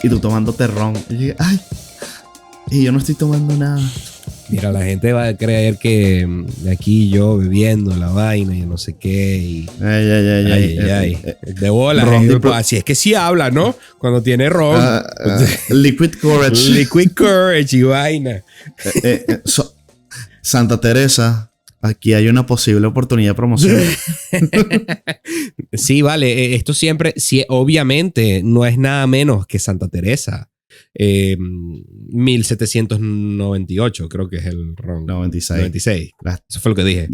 y tú tomándote ron. Y yo, ay, y yo no estoy tomando nada. Mira, la gente va a creer que aquí yo bebiendo la vaina y no sé qué. Y... Ay. De bola. Así es que sí habla, ¿no? Cuando tiene ron. Liquid Courage. Liquid Courage y vaina. Santa Teresa, aquí hay una posible oportunidad de promoción. Sí, vale. Esto siempre, sí, obviamente, no es nada menos que Santa Teresa. 1798, creo que es el ron. 96. Eso fue lo que dije.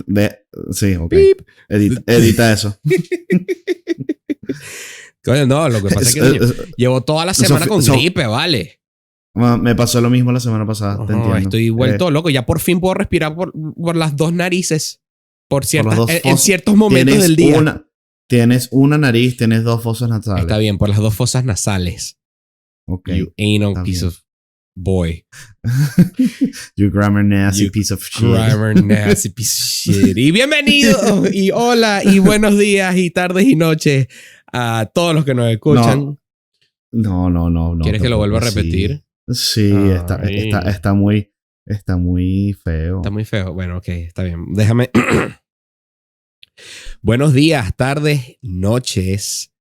Sí, ok. Edita eso. Coño, no, lo que pasa es que llevo toda la semana con gripe, vale. Me pasó lo mismo la semana pasada. Te entiendo. Estoy vuelto loco. Ya por fin puedo respirar por las dos narices. En ciertos momentos del día. Tienes una nariz, tienes dos fosas nasales. Está bien, por las dos fosas nasales. Okay. You anal piece of boy. You grammar nasty piece of shit. Grammar nasty piece of shit. Y bienvenido, y hola, y buenos días, y tardes, y noches a todos los que nos escuchan. No. ¿Quieres que lo vuelva a repetir? Sí, está muy feo. Está muy feo. Bueno, ok, está bien. Déjame. Buenos días, tardes, noches.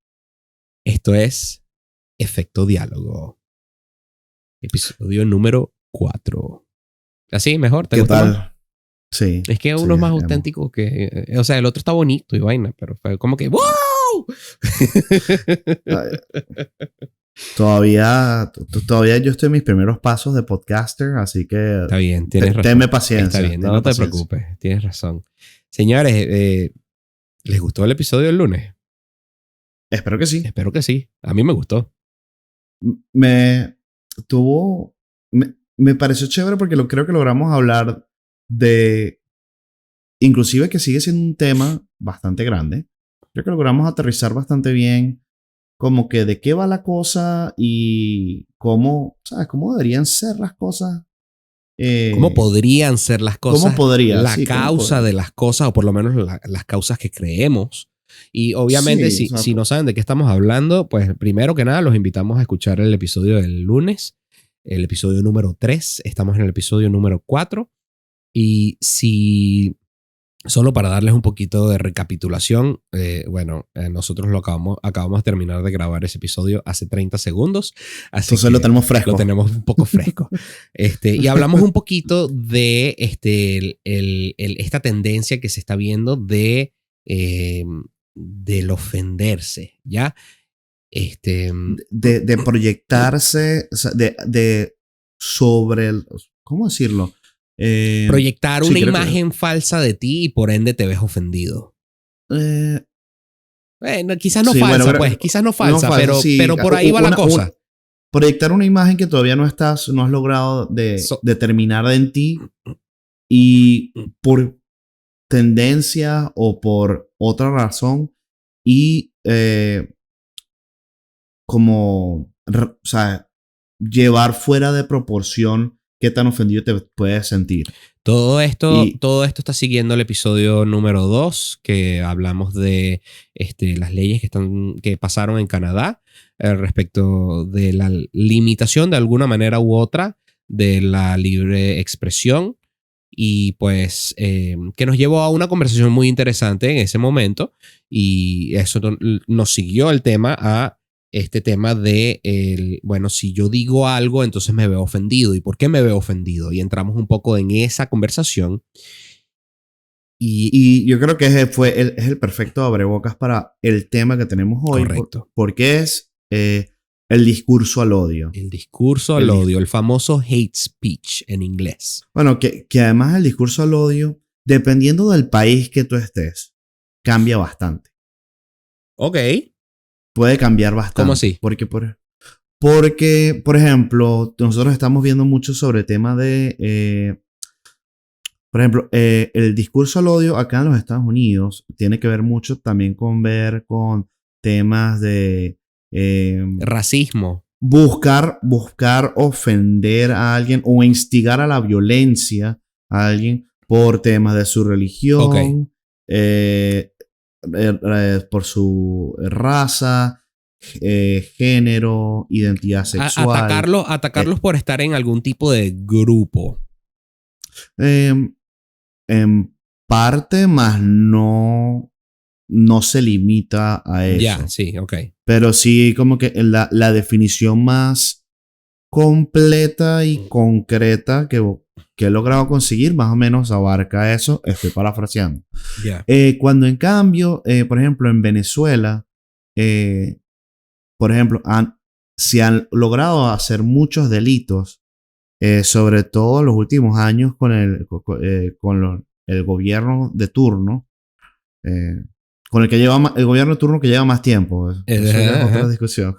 Esto es Efecto Diálogo. Episodio número 4. ¿Así? ¿Mejor? ¿Te gusta tal? Más? Sí. Es que uno es más auténtico que... O sea, el otro está bonito y vaina, pero fue como que... ¡Wow! Todavía yo estoy en mis primeros pasos de podcaster, así que... Está bien, tienes razón. Tenme paciencia. Está bien, no te preocupes. Tienes razón. Señores, ¿les gustó el episodio del lunes? Espero que sí. Espero que sí. A mí me gustó. Me pareció chévere porque creo que logramos hablar de, inclusive que sigue siendo un tema bastante grande. Creo que logramos aterrizar bastante bien como que de qué va la cosa y cómo, ¿sabes? Cómo deberían ser las cosas. ¿Cómo podrían ser las cosas? ¿Cómo podría? La causa de las cosas, o por lo menos las causas que creemos. Y obviamente, si no saben de qué estamos hablando, pues primero que nada los invitamos a escuchar el episodio del lunes, el episodio número 3. Estamos en el episodio número 4. Y si, solo para darles un poquito de recapitulación, nosotros acabamos de terminar de grabar ese episodio hace 30 segundos. Así entonces lo tenemos fresco. Lo tenemos un poco fresco. Y hablamos un poquito de esta tendencia que se está viendo del ofenderse, ¿ya? De proyectarse, o sea, sobre el, ¿cómo decirlo? Proyectar una imagen falsa de ti y por ende te ves ofendido. Quizás no falsa, quizás no falsa, pero por ahí va la cosa. Proyectar una imagen que todavía no has logrado determinar en ti y por tendencia o por otra razón y o sea, llevar fuera de proporción qué tan ofendido te puedes sentir. Todo esto está siguiendo el episodio número 2, que hablamos de las leyes que pasaron en Canadá respecto de la limitación de alguna manera u otra de la libre expresión. Y pues que nos llevó a una conversación muy interesante en ese momento, y eso nos siguió el tema a este tema de, si yo digo algo, entonces me veo ofendido. ¿Y por qué me veo ofendido? Y entramos un poco en esa conversación. Y yo creo que es el perfecto abrebocas para el tema que tenemos hoy. Correcto. Porque es el discurso al odio. El discurso al odio, el famoso hate speech en inglés. Bueno, que además el discurso al odio, dependiendo del país que tú estés, cambia bastante. Ok. Puede cambiar bastante. ¿Cómo así? Porque, por ejemplo, nosotros estamos viendo mucho sobre el tema de... por ejemplo, el discurso al odio acá en los Estados Unidos tiene que ver mucho también con temas de... racismo. Buscar ofender a alguien o instigar a la violencia a alguien por temas de su religión, por su raza, género, identidad sexual. Atacarlos por estar en algún tipo de grupo. En parte, más no se limita a eso. Ya, sí, ok. Pero sí, como que la definición más completa y concreta que he logrado conseguir, más o menos abarca eso. Estoy parafraseando. Yeah. Cuando en cambio, por ejemplo, en Venezuela, por ejemplo, se han logrado hacer muchos delitos, sobre todo en los últimos años con el gobierno de turno, con el gobierno de turno que lleva más tiempo. Eso ya es otra discusión.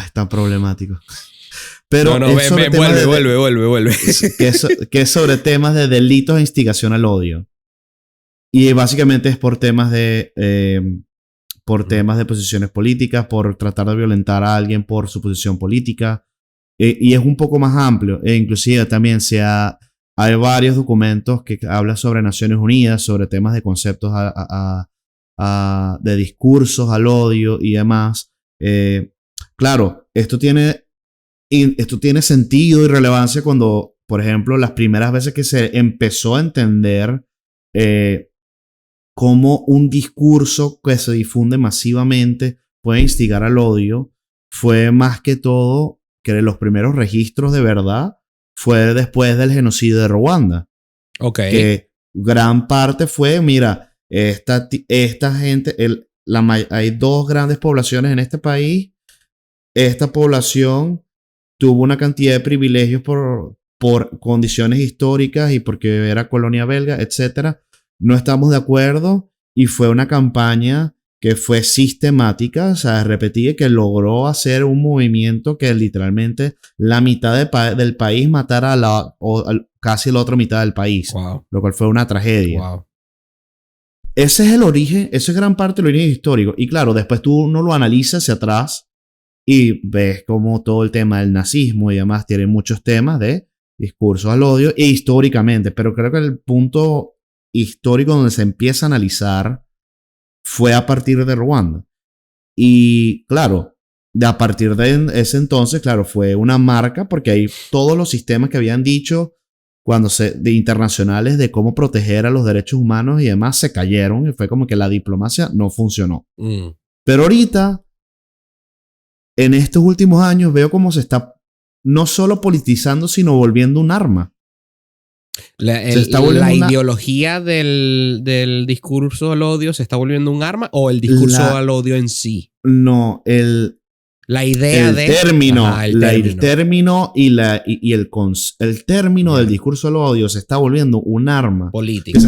Es tan problemático. Pero vuelve. Que es sobre temas de delitos e instigación al odio. Y básicamente es por temas de posiciones políticas, por tratar de violentar a alguien por su posición política. Y es un poco más amplio. Inclusive también hay varios documentos que hablan sobre Naciones Unidas, sobre temas de conceptos de discursos al odio y demás. Claro, esto tiene sentido y relevancia cuando, por ejemplo, las primeras veces que se empezó a entender cómo un discurso que se difunde masivamente puede instigar al odio, fue más que todo que los primeros registros de verdad fue después del genocidio de Ruanda. Ok. Que gran parte fue, mira, esta gente, hay dos grandes poblaciones en este país. Esta población tuvo una cantidad de privilegios por condiciones históricas y porque era colonia belga, etc. No estamos de acuerdo y fue una campaña que fue sistemática, o sea, repetida, que logró hacer un movimiento que literalmente la mitad del país matara casi la otra mitad del país. Wow. Lo cual fue una tragedia. Wow. Ese es el origen, eso es gran parte del origen histórico. Y claro, después tú no lo analizas hacia atrás y ves como todo el tema del nazismo y demás tiene muchos temas de discursos al odio e históricamente. Pero creo que el punto histórico donde se empieza a analizar fue a partir de Ruanda. Y claro, a partir de ese entonces, claro, fue una marca porque ahí todos los sistemas que habían dicho de internacionales de cómo proteger a los derechos humanos y demás se cayeron y fue como que la diplomacia no funcionó. Pero ahorita, en estos últimos años, veo cómo se está no solo politizando, sino volviendo un arma. La ideología del discurso al odio se está volviendo un arma o el discurso al odio en sí. No, la idea el término del discurso al odio se está volviendo un arma política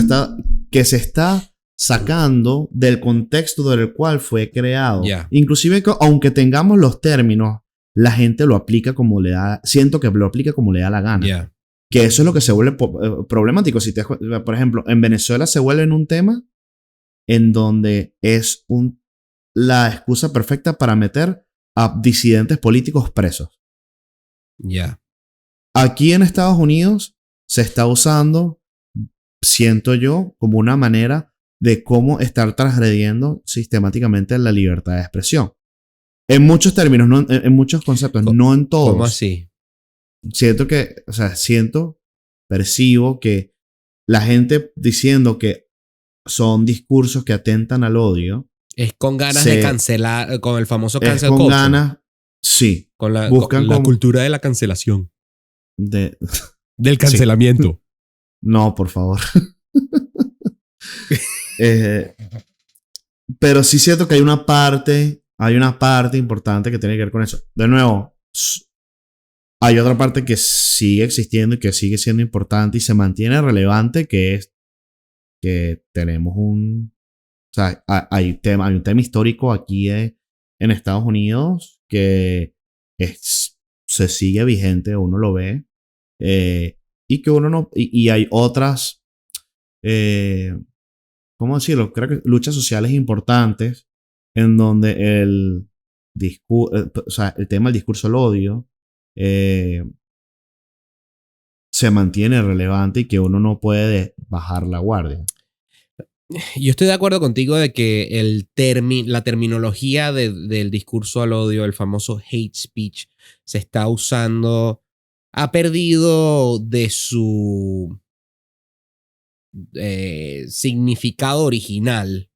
que se está sacando del contexto del cual fue creado. Yeah. Inclusive, aunque tengamos los términos, la gente lo aplica como le da. Siento que lo aplica como le da la gana. Yeah. Que eso es lo que se vuelve problemático. Por ejemplo, en Venezuela se vuelve en un tema en donde es la excusa perfecta para meter a disidentes políticos presos. Ya. Yeah. Aquí en Estados Unidos se está usando, siento yo, como una manera de cómo estar transgrediendo sistemáticamente la libertad de expresión. En muchos términos, en muchos conceptos, no en todos. ¿Cómo así? Percibo que la gente diciendo que son discursos que atentan al odio. Es con ganas de cancelar, con el famoso cancel culture. Con ganas, sí. Con la cultura de la cancelación. Del cancelamiento. Sí. No, por favor. Pero sí siento que hay una parte importante que tiene que ver con eso. De nuevo, hay otra parte que sigue existiendo y que sigue siendo importante y se mantiene relevante, que es que tenemos hay un tema histórico aquí en Estados Unidos que se sigue vigente, uno lo ve, y que uno no... Y hay otras, ¿cómo decirlo? Creo que luchas sociales importantes en donde el tema del discurso al odio se mantiene relevante y que uno no puede bajar la guardia. Yo estoy de acuerdo contigo de que la terminología del discurso al odio, el famoso hate speech, se está usando, ha perdido de su significado original.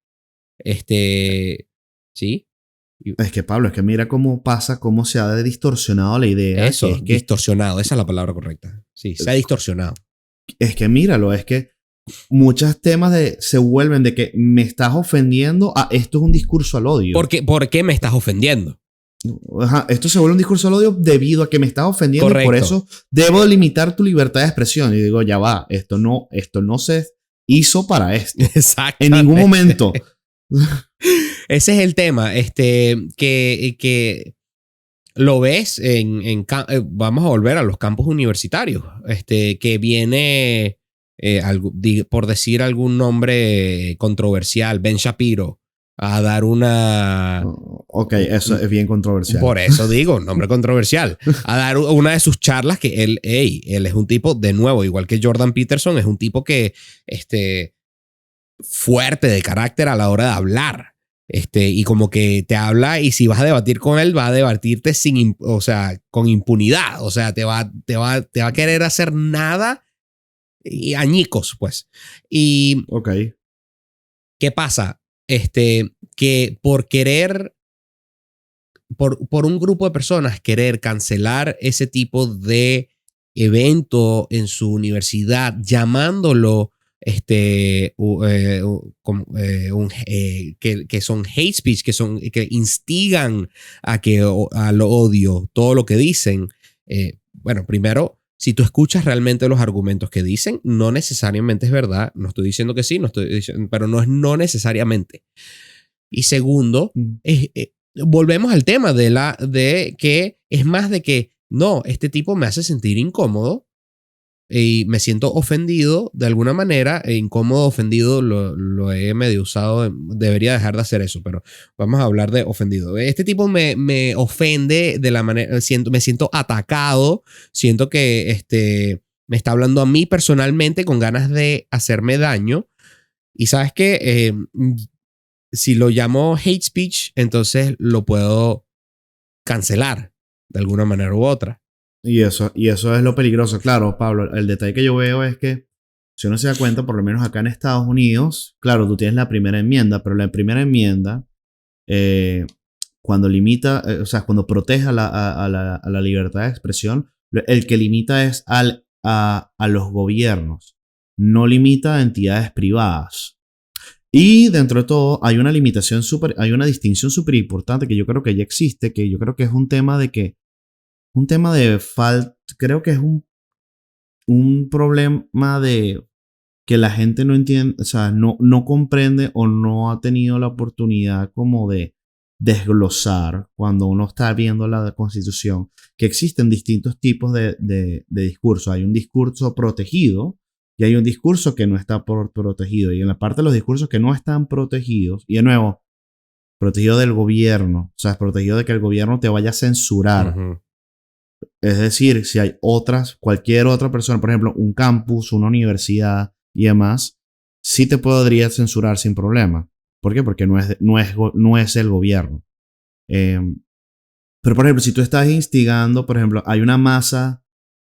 ¿Sí? Es que, Pablo, es que mira cómo pasa, cómo se ha distorsionado la idea. Eso, que es que, distorsionado, esa es la palabra correcta. Sí, se ha distorsionado. Es que míralo, es que muchos temas se vuelven de que me estás ofendiendo a esto es un discurso al odio. ¿Por qué me estás ofendiendo? Ajá, esto se vuelve un discurso al odio debido a que me estás ofendiendo. Correcto. Y por eso debo limitar tu libertad de expresión. Y digo, ya va, esto no se hizo para esto. Exactamente. En ningún momento. Ese es el tema, que lo ves vamos a volver a los campus universitarios, que viene, por decir algún nombre controversial, Ben Shapiro, a dar una... Ok, eso es bien controversial. Por eso digo, nombre controversial. A dar una de sus charlas que él es un tipo, de nuevo, igual que Jordan Peterson, es un tipo que, fuerte de carácter a la hora de hablar. Y como que te habla y si vas a debatir con él, va a debatirte con impunidad. O sea, te va a querer hacer nada y añicos, pues. Y ok. ¿Qué pasa? Que por querer, por un grupo de personas querer cancelar ese tipo de evento en su universidad, llamándolo que son hate speech, que instigan a lo odio, todo lo que dicen. Bueno, primero, si tú escuchas realmente los argumentos que dicen, no necesariamente es verdad. No estoy diciendo que sí, pero no necesariamente. Y segundo, volvemos al tema de que es más de que no, este tipo me hace sentir incómodo y me siento ofendido de alguna manera, incómodo, ofendido, lo he medio usado, debería dejar de hacer eso, pero vamos a hablar de ofendido. Este tipo me ofende de la manera, me siento atacado, siento que me está hablando a mí personalmente con ganas de hacerme daño. Y sabes que si lo llamo hate speech, entonces lo puedo cancelar de alguna manera u otra. Y eso es lo peligroso. Claro, Pablo, el detalle que yo veo es que si uno se da cuenta, por lo menos acá en Estados Unidos, claro, tú tienes la primera enmienda, pero la primera enmienda, cuando limita, cuando protege a la libertad de expresión, el que limita es a los gobiernos, no limita a entidades privadas. Y dentro de todo hay una limitación hay una distinción súper importante que yo creo que ya existe, que yo creo que es un tema de falta, creo que es un problema de que la gente no entiende, o sea, no comprende o no ha tenido la oportunidad como de desglosar cuando uno está viendo la Constitución, que existen distintos tipos de discurso. Hay un discurso protegido y hay un discurso que no está protegido. Y en la parte de los discursos que no están protegidos, y de nuevo, protegido del gobierno, o sea, protegido de que el gobierno te vaya a censurar. Uh-huh. Es decir, si hay cualquier otra persona, por ejemplo, un campus, una universidad y demás, sí te podría censurar sin problema. ¿Por qué? Porque no es el gobierno. Pero, por ejemplo, si tú estás instigando, por ejemplo, hay una masa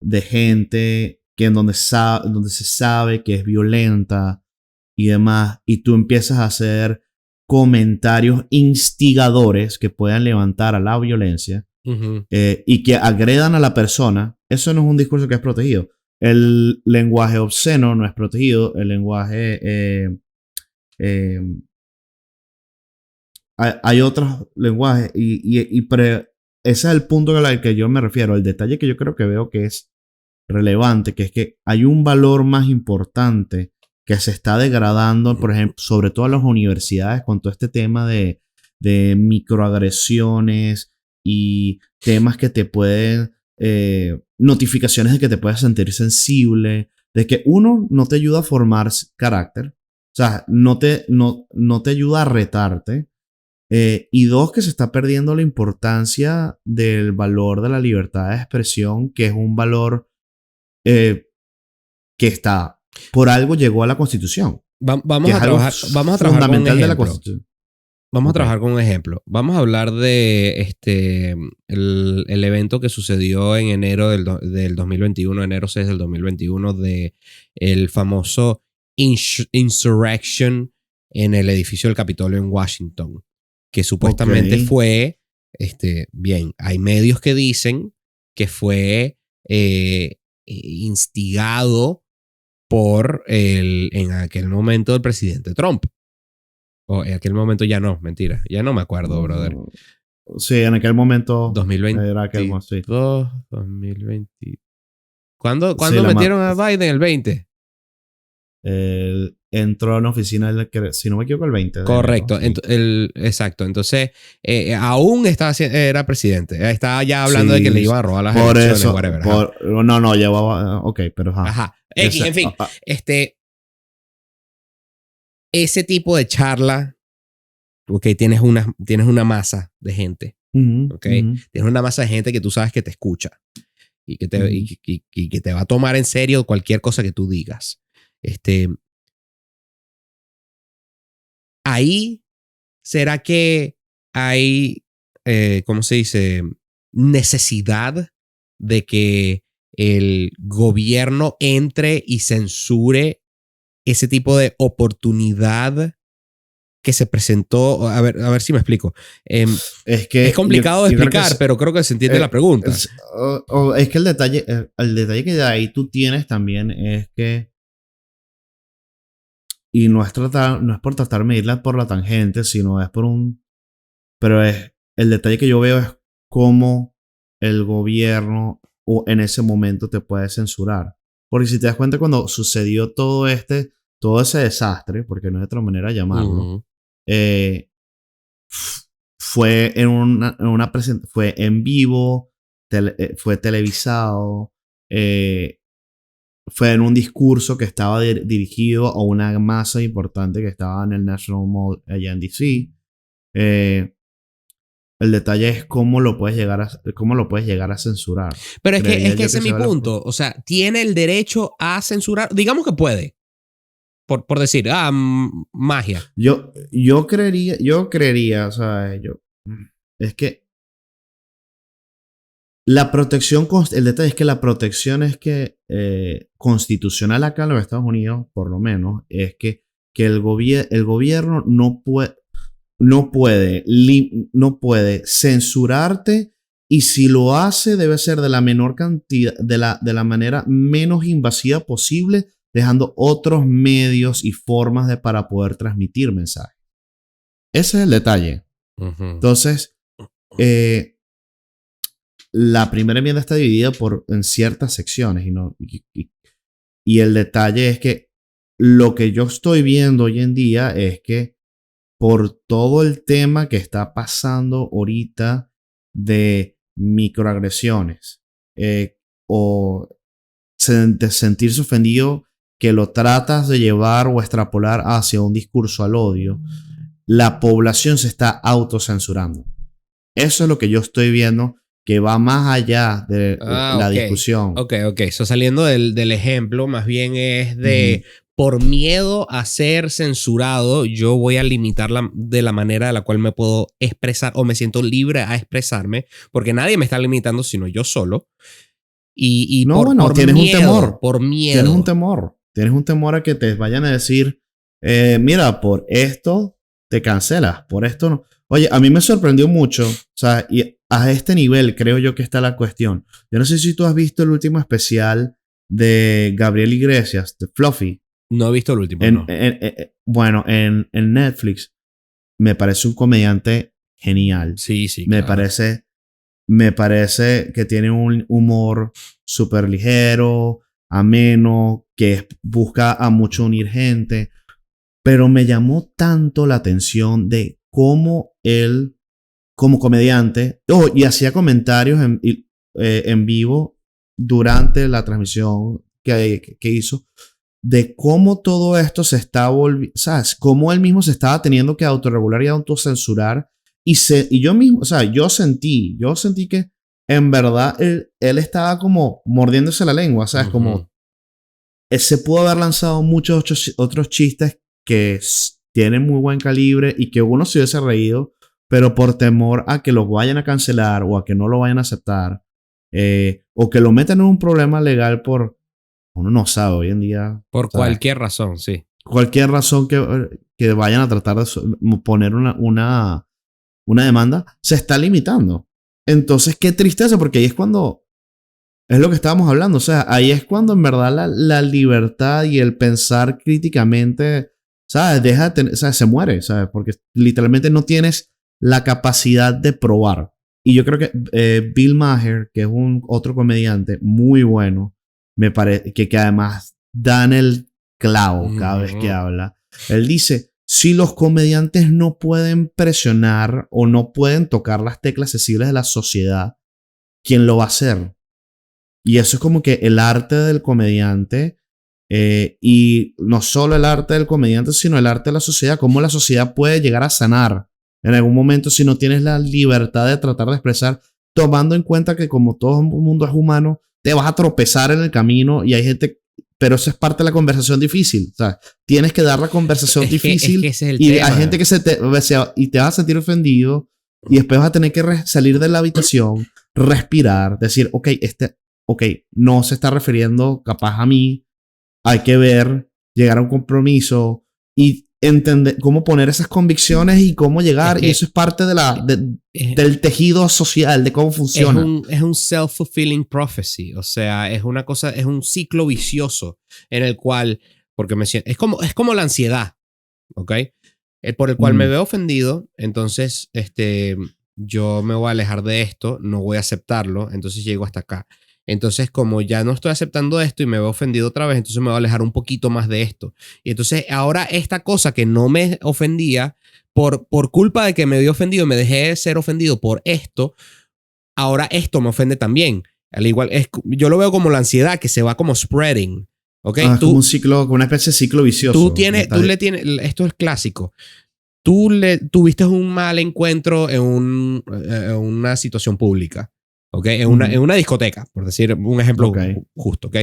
de gente que donde se sabe que es violenta y demás, y tú empiezas a hacer comentarios instigadores que puedan levantar a la violencia, uh-huh, y que agredan a la persona, eso no es un discurso que es protegido. El lenguaje obsceno no es protegido. El lenguaje... hay otros lenguajes ese es el punto al que yo me refiero. El detalle que yo creo que veo que es relevante, que es que hay un valor más importante que se está degradando, por ejemplo, sobre todo en las universidades, con todo este tema de microagresiones y temas que te pueden, notificaciones de que te puedes sentir sensible, de que uno no te ayuda a formar carácter, o sea, no te ayuda a retarte, y dos, que se está perdiendo la importancia del valor de la libertad de expresión, que es un valor que está, por algo llegó a la Constitución. Vamos a trabajar con un fundamental de la ejemplo. Constitución. Vamos a trabajar con un ejemplo. Vamos a hablar de el evento que sucedió en enero del 2021, enero 6 del 2021, de el famoso insurrection en el edificio del Capitolio en Washington, que supuestamente fue, bien, hay medios que dicen que fue instigado por en aquel momento el presidente Trump. O en aquel momento ya no, mentira. Ya no me acuerdo, brother. Sí, en aquel momento 2020. era aquel momento, sí. 2020. ¿Cuándo metieron a Biden? El 20. Entró en la oficina, si no me equivoco, el 20. Correcto. Enero, sí. Exacto. Entonces, aún era presidente. Estaba ya hablando de que le iban a robar las por elecciones. Eso, whatever, no, llevaba... Ok, pero ajá. En fin, ese tipo de charla, ok, tienes una masa de gente, ok, tienes una masa de gente que tú sabes que te escucha y que te va a tomar en serio cualquier cosa que tú digas. Ahí, ¿será que hay, ¿cómo se dice? Necesidad de que el gobierno entre y censure ese tipo de oportunidad que se presentó? A ver si me explico. Es complicado de explicar, pero creo que se entiende la pregunta. Es que el detalle que de ahí tú tienes también es que, y no es por tratar de medirla por la tangente, sino es pero el detalle que yo veo es cómo el gobierno en ese momento te puede censurar. Porque si te das cuenta, cuando sucedió todo ese desastre, porque no hay otra manera de llamarlo, fue fue en vivo, fue televisado, fue en un discurso que estaba dirigido a una masa importante que estaba en el National Mall allá en DC. El detalle es cómo lo puedes llegar a censurar. Pero es que ese es mi punto. O sea, tiene el derecho a censurar. Digamos que puede. Por decir, magia. Yo creería, o sea, es que la protección, el detalle es que la protección es que constitucional acá en los Estados Unidos, por lo menos, es que el gobierno no puede censurarte, y si lo hace debe ser de la menor cantidad, de la manera menos invasiva posible, dejando otros medios y formas para poder transmitir mensajes. Ese es el detalle. Entonces, la primera enmienda está dividida en ciertas secciones y el detalle es que lo que yo estoy viendo hoy en día es que por todo el tema que está pasando ahorita de microagresiones o de sentirse ofendido, que lo tratas de llevar o extrapolar hacia un discurso al odio, la población se está autocensurando. Eso es lo que yo estoy viendo, que va más allá de la discusión. Ok. So, saliendo del ejemplo, más bien es de por miedo a ser censurado, yo voy a limitar de la manera de la cual me puedo expresar o me siento libre a expresarme, porque nadie me está limitando sino yo solo. Y no, tienes miedo, un temor. Por miedo. Tienes un temor a que te vayan a decir, mira, por esto te cancelas, por esto no. Oye, a mí me sorprendió mucho, o sea, y a este nivel creo yo que está la cuestión. Yo no sé si tú has visto el último especial de Gabriel Iglesias, de Fluffy. No he visto el último, no. Bueno, en Netflix me parece un comediante genial. Sí, Me parece que tiene un humor súper ligero, ameno, que busca a mucho unir gente. Pero me llamó tanto la atención de cómo él, como comediante, y hacía comentarios en vivo durante la transmisión que hizo, de cómo todo esto se está volviendo, ¿sabes? Cómo él mismo se estaba teniendo que autorregular y autocensurar. Y yo mismo, o sea, yo sentí que en verdad él estaba como mordiéndose la lengua, ¿sabes? Como se pudo haber lanzado muchos otros chistes que tienen muy buen calibre y que uno se hubiese reído, pero por temor a que lo vayan a cancelar o a que no lo vayan a aceptar, o que lo metan en un problema legal por, uno no sabe hoy en día. Por ¿sabes? cualquier razón, sí. Cualquier razón que vayan a tratar de poner una demanda, se está limitando. Entonces, qué tristeza, porque ahí es cuando, es lo que estábamos hablando, o sea, ahí es cuando en verdad la libertad y el pensar críticamente, ¿sabes? ¿Sabes? Se muere, ¿sabes? Porque literalmente no tienes la capacidad de probar. Y yo creo que Bill Maher, que es otro comediante muy bueno, me parece que además dan el clavo cada vez que habla. Él dice, si los comediantes no pueden presionar o no pueden tocar las teclas sensibles de la sociedad, ¿quién lo va a hacer? Y eso es como que el arte del comediante, y no solo el arte del comediante, sino el arte de la sociedad, cómo la sociedad puede llegar a sanar en algún momento si no tienes la libertad de tratar de expresar, tomando en cuenta que como todo el mundo es humano, te vas a tropezar en el camino y hay gente, pero eso es parte de la conversación difícil. O sea, tienes que dar la conversación difícil es ese es el y tema. hay gente que y te vas a sentir ofendido y después vas a tener que salir de la habitación, respirar, decir, ok, no se está refiriendo capaz a mí, hay que ver, llegar a un compromiso y entender cómo poner esas convicciones y cómo llegar, y eso es parte del tejido social, de cómo funciona. Es un self-fulfilling prophecy, o sea, es una cosa, es un ciclo vicioso en el cual, porque me siento, es como la ansiedad, ¿ok? Por el cual me veo ofendido, entonces, yo me voy a alejar de esto, no voy a aceptarlo, entonces llego hasta acá. Entonces, como ya no estoy aceptando esto y me veo ofendido otra vez, entonces me voy a alejar un poquito más de esto. Y entonces ahora esta cosa que no me ofendía, por culpa de que me dio ofendido, me dejé de ser ofendido por esto, ahora esto me ofende también. Al igual, yo lo veo como la ansiedad que se va como spreading. ¿Okay? Como un ciclo, como una especie de ciclo vicioso. Tú le tienes, esto es clásico. Tú tuviste un mal encuentro en una situación pública. ¿Okay? En una discoteca, por decir un ejemplo justo, ¿ok?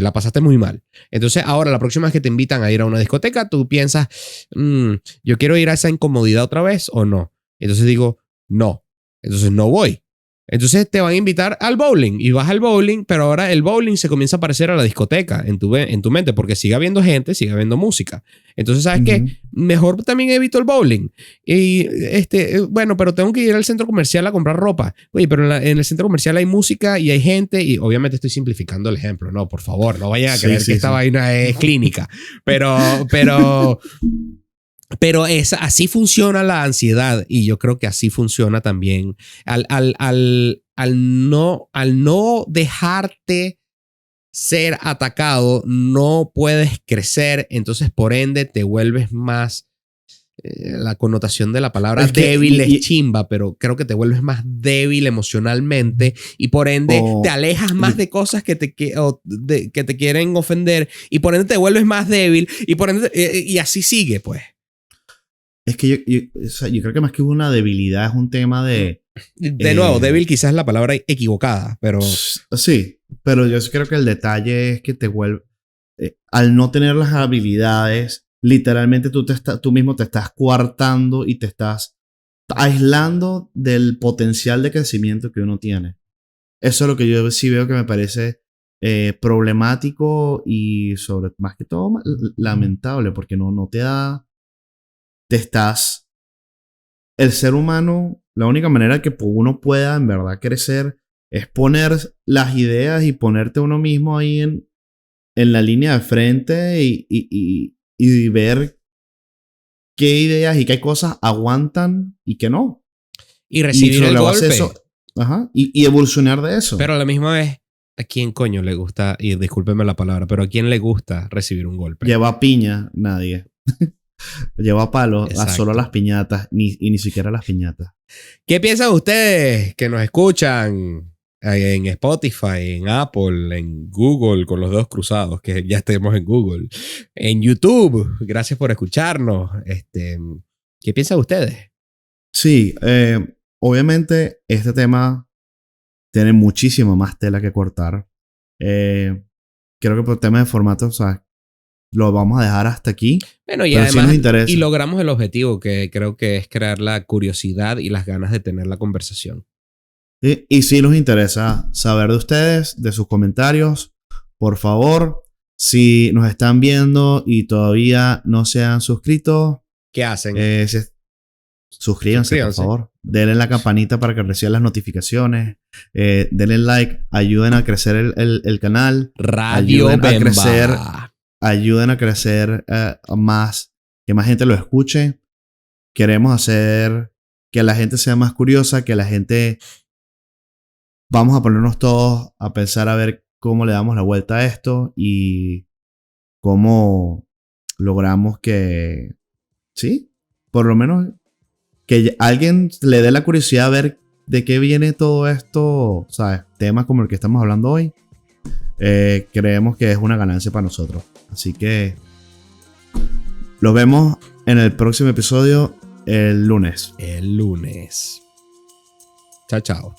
La pasaste muy mal. Entonces, ahora la próxima vez que te invitan a ir a una discoteca, tú piensas, ¿yo quiero ir a esa incomodidad otra vez o no? Entonces digo, no. Entonces no voy. Entonces te van a invitar al bowling y vas al bowling, pero ahora el bowling se comienza a parecer a la discoteca en tu mente porque sigue habiendo gente, sigue habiendo música. Entonces, ¿sabes qué? Mejor también evito el bowling. Y bueno, pero tengo que ir al centro comercial a comprar ropa. Oye, pero en el centro comercial hay música y hay gente y obviamente estoy simplificando el ejemplo. No, por favor, no vayan a creer que esta vaina es clínica. Pero así funciona la ansiedad y yo creo que así funciona también. Al no dejarte ser atacado, no puedes crecer, entonces por ende te vuelves más, la connotación de la palabra débil es chimba, pero creo que te vuelves más débil emocionalmente y por ende te alejas más de cosas que te quieren ofender y por ende te vuelves más débil y por ende y así sigue, pues. Es que yo creo que más que una debilidad es un tema de... De nuevo, débil quizás es la palabra equivocada, pero... Sí, pero yo creo que el detalle es que te vuelve... al no tener las habilidades, literalmente tú mismo te estás coartando y te estás aislando del potencial de crecimiento que uno tiene. Eso es lo que yo sí veo que me parece problemático y más que todo lamentable, porque no te da... El ser humano, la única manera que uno pueda en verdad crecer es poner las ideas y ponerte uno mismo ahí en la línea de frente y ver qué ideas y qué cosas aguantan y qué no. Y recibir el golpe. Eso, y evolucionar de eso. Pero a la misma vez, ¿a quién coño le gusta, y discúlpeme la palabra, pero a quién le gusta recibir un golpe? Lleva piña, nadie. Lleva palo a solo las piñatas, y ni siquiera las piñatas. ¿Qué piensan ustedes que nos escuchan en Spotify, en Apple, en Google, con los dedos cruzados, que ya estemos en Google, en YouTube? Gracias por escucharnos. ¿Qué piensan ustedes? Sí, obviamente este tema tiene muchísimo más tela que cortar. Creo que por temas de formato, o sea, lo vamos a dejar hasta aquí. Bueno, y además, nos interesa. Y logramos el objetivo, que creo que es crear la curiosidad y las ganas de tener la conversación. Y si nos interesa saber de ustedes, de sus comentarios, por favor, si nos están viendo y todavía no se han suscrito, ¿qué hacen? Suscríbanse, por favor. Denle la campanita para que reciban las notificaciones. Denle like. Ayuden a crecer el canal. Radio Bemba. Ayuden a crecer más. Que más gente lo escuche. Queremos hacer que la gente sea más curiosa. Que la gente... Vamos a ponernos todos a pensar a ver cómo le damos la vuelta a esto. Y cómo logramos que... Sí, por lo menos... Que alguien le dé la curiosidad a ver de qué viene todo esto, ¿sabes? Temas como el que estamos hablando hoy. Creemos que es una ganancia para nosotros. Así que los vemos en el próximo episodio el lunes. Chao, chao.